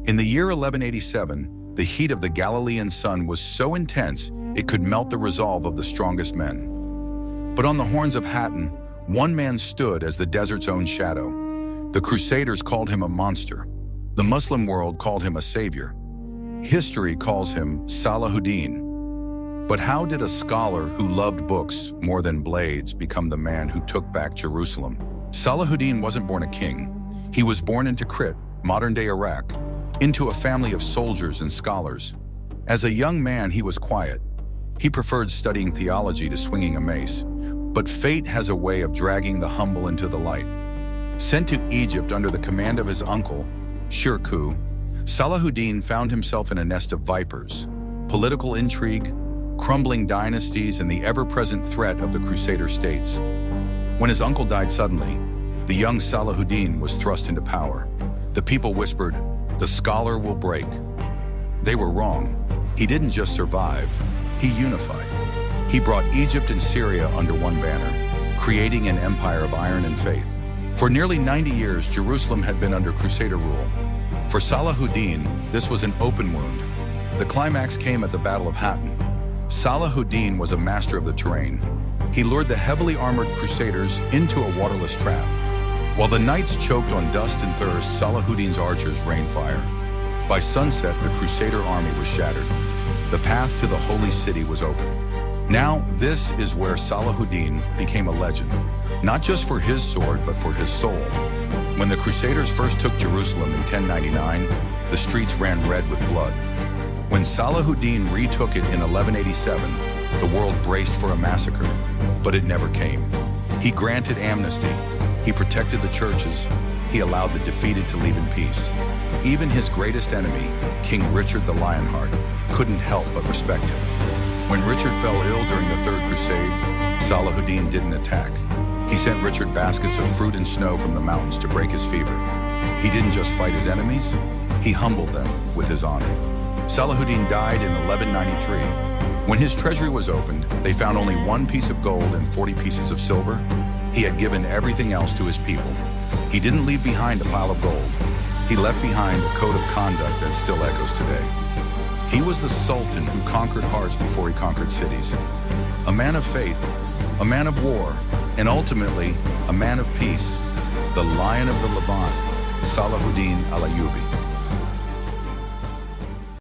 In the year 1187, the heat of the Galilean sun was so intense it could melt the resolve of the strongest men. But on the horns of Hattin, one man stood as the desert's own shadow. The Crusaders called him a monster. The Muslim world called him a savior. History calls him Salahuddin. But how did a scholar who loved books more than blades become the man who took back Jerusalem? Salahuddin wasn't born a king. He was born into Krit, modern-day Iraq, into a family of soldiers and scholars. As a young man, he was quiet. He preferred studying theology to swinging a mace. But fate has a way of dragging the humble into the light. Sent to Egypt under the command of his uncle, Shirkuh, Salahuddin found himself in a nest of vipers, political intrigue, crumbling dynasties, and the ever-present threat of the Crusader states. When his uncle died suddenly, the young Salahuddin was thrust into power. The people whispered, "The scholar will break." They were wrong. He didn't just survive, he unified. He brought Egypt and Syria under one banner, creating an empire of iron and faith. For nearly 90 years, Jerusalem had been under Crusader rule. For Salahuddin, this was an open wound. The climax came at the Battle of Hattin. Salahuddin was a master of the terrain. He lured the heavily armored Crusaders into a waterless trap. While the knights choked on dust and thirst, Salahuddin's archers rained fire. By sunset, the Crusader army was shattered. The path to the holy city was open. Now, this is where Salahuddin became a legend, not just for his sword, but for his soul. When the Crusaders first took Jerusalem in 1099, the streets ran red with blood. When Salahuddin retook it in 1187, the world braced for a massacre, but it never came. He granted amnesty, he protected the churches, he allowed the defeated to leave in peace. Even his greatest enemy, King Richard the Lionheart, couldn't help but respect him. When Richard fell ill during the Third Crusade, Salahuddin didn't attack. He sent Richard baskets of fruit and snow from the mountains to break his fever. He didn't just fight his enemies, he humbled them with his honor. Salahuddin died in 1193. When his treasury was opened, they found only one piece of gold and 40 pieces of silver. He had given everything else to his people. He didn't leave behind a pile of gold. He left behind a code of conduct that still echoes today. He was the Sultan who conquered hearts before he conquered cities. A man of faith, a man of war, and ultimately, a man of peace. The Lion of the Levant, Salahuddin al-Ayyubi.